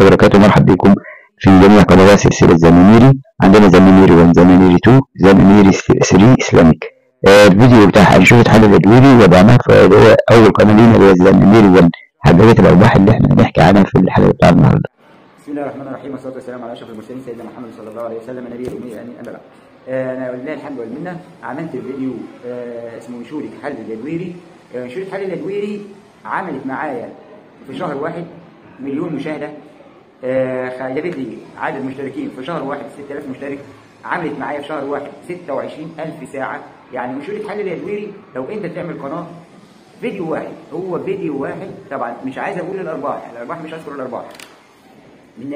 وبركاته. مرحبا بكم في جميع قنوات سلسلة زماميري. عندنا زماميري 1، زماميري 2، زماميري 3 اسلامك. الفيديو بتاع أنشطة حل التدويري وضعناه في أول قناة لينا اللي هي زماميري 1. حاجات الأرباح اللي احنا هنحكي عنها في الحلقة بتاع النهارده. بسم الله الرحمن الرحيم، والصلاه والسلام على اشرف المرسلين سيدنا محمد صلى الله عليه وسلم النبي الامي يعني اما بعد. انا ولله الحمد والمنه عملت فيديو اسمه انشوره حل التدويري. انشوره حل التدويري عملت معايا في شهر واحد مليون مشاهده. جابت لي عدد مشتركين في شهر واحد 6000 مشترك. عملت معايا في شهر واحد 26000 ساعه. يعني انشوره حل التدويري لو انت تعمل قناه فيديو واحد، هو فيديو واحد. طبعا مش عايز اقول الارباح مش هذكر الارباح. من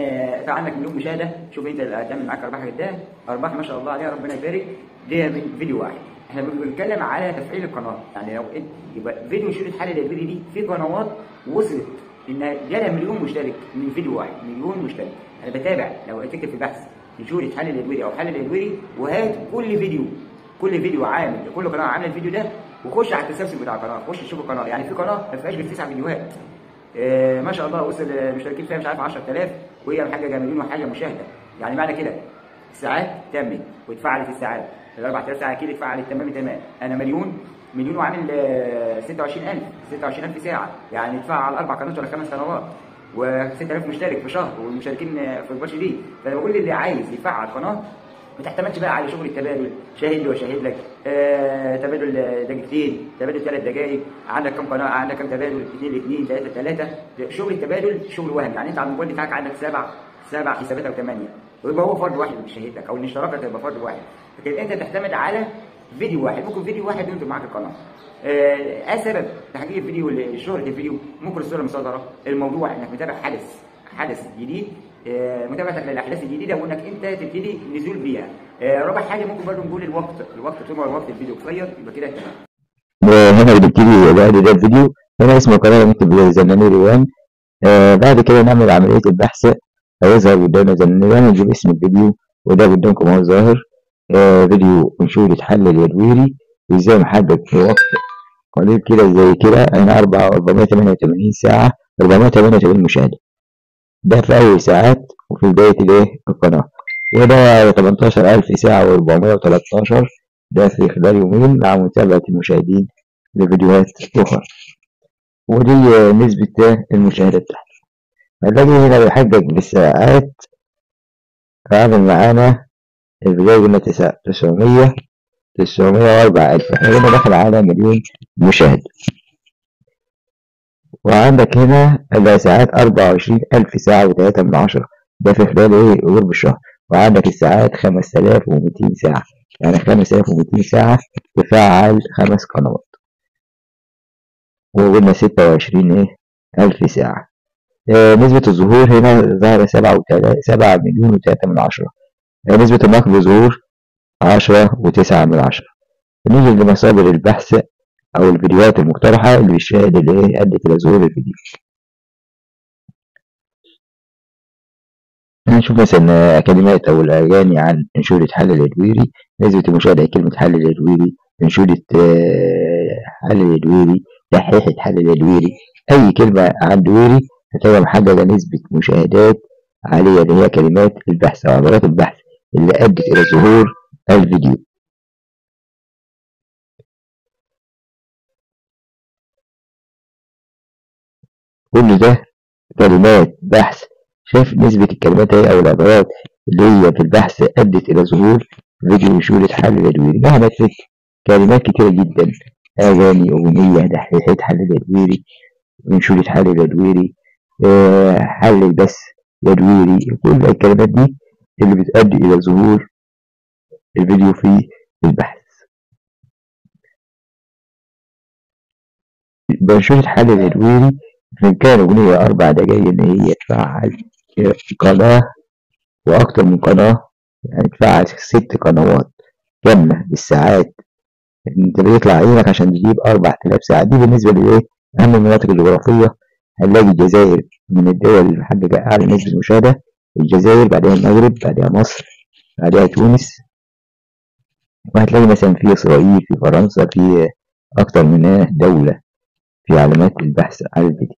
عندك مليون مشاهده، شوف انت اللي هتعمل معاك ارباح قد ايه. ارباح ما شاء الله عليها ربنا يبارك. دي من فيديو واحد. احنا بنتكلم على تفعيل القناه. يعني لو انت يبقى فيديو انشوره حل التدويري دي في قنوات وصلت ان جالها مليون مشترك من فيديو واحد، مليون مشترك. انا بتابع، لو تكتب في البحث انشوره حل التدويري او حل التدويري وهات كل فيديو عامل، كل قناه عامله الفيديو ده، وخش على التسلسل بتاع القناه، خش شوف القناه. يعني في قناه ما فيهاش غير 9 فيديوهات، ما شاء الله وصل المشتركين فيها مش عارف 10000، وهي محققه مليون وحاجه مشاهده. يعني معنى كده الساعات تمت واتفعلت الساعات، ال 4000 ساعه اكيد اتفعلت تمام. انا مليون وعامل 26000 ساعه. يعني اتفعل على 4 قنوات ولا 5 قنوات، و6000 مشترك في شهر، والمشتركين في الباتش دي. فانا بقول اللي عايز يفعل قناه ما تعتمدش بقى على شغل التبادل، شاهد لي وشاهد لك، تبادل دقيقتين، تبادل 3 دقائق، عندك كم قناه، عندك كم تبادل، 2 3. شغل التبادل شغل وهمي. يعني انت على الموبايل بتاعك عندك 7 حسابات او 8، ويبقى هو فرد واحد اللي بيشاهد لك، او الاشتراك هيبقى فرد واحد. لكن انت تعتمد على فيديو واحد، ممكن فيديو واحد ينتج معاك القناه. سبب تحقيق الفيديو، شهرة الفيديو، ممكن الصوره المصدره، الموضوع انك متابع حدث جديد، متابعتك للاحداث الجديده، وانك انت تبتدي النزول بيها. رابع حاجه ممكن برضه نقول الوقت طول ما الوقت الفيديو قصير يبقى كده تمام. هنا بنبتدي ده الفيديو. هنا اسم القناة نكتب زماميري 1. بعد كده نعمل عملية البحث، هيظهر قدامنا زماميري 1، نجيب اسم الفيديو وده قدامكم اهو ظاهر. فيديو انشورة حل التدويري ازاي نحدد في وقت قليل كده زي كده. انا 488 ساعة، 488 مشاهدة. ده في أول ساعات وفي بداية القناة. وده 18000 ساعة و413، ده في خلال يومين مع متابعة المشاهدين لفيديوهات أخرى. ودي نسبة المشاهدة بتاعتي. الذي هنا بيحقق بالساعات عامل معانا البداية قلنا 904,000. احنا هنا داخل على مليون مشاهد. وعندك هنا الساعات 24,000 ساعة و3، ده في خلال قرب الشهر. وعندك الساعات 5200 ساعة، يعني 5200 ساعة تفعل 5 قنوات. وقلنا 26,000 ساعة. نسبة الظهور هنا ظهر 7,000,000 و3. نسبة النقد ظهور 10.9. نيجي لمصادر البحث أو الفيديوهات المقترحة اللي بتشاهد اللي أدت إلى ظهور الفيديو. نشوف مثلا كلمات أو الأغاني عن انشورة حل التدويري. نسبة المشاهدة كلمة حل التدويري، انشورة حل التدويري، دحيحة حل التدويري. أي كلمة عن دويري هتبقى محققة نسبة مشاهدات عالية، اللي هي كلمات البحث أو عبارات البحث اللي أدت إلى ظهور الفيديو. كل ده كلمات بحث. شايف نسبة الكلمات اهي أو العبارات اللي هي في البحث أدت إلى ظهور فيديو انشورة حل التدويري. مهما تفك كلمات كتيرة جدا، أغاني، أغنية، دحيحة حل التدويري، انشورة حل التدويري، حل البث تدويري. كل الكلمات دي اللي بتؤدي إلى ظهور الفيديو في البحث. بانشورة حل التدويري من كان أغنية 4 دقايق إن هي تفعل قناة وأكتر من قناة، يعني تفعل 6 قنوات كاملة بالساعات. أنت بيطلع عينك عشان تجيب 4000 ساعة. دي بالنسبة لإيه؟ أهم المناطق الجغرافية. هنلاقي الجزائر من الدول اللي محققة أعلى نسبة مشاهدة. الجزائر، بعدها المغرب، بعدها مصر، بعدها تونس. وهتلاقي مثلا في إسرائيل، في فرنسا، في أكتر من دولة في علامات البحث على الفيديو.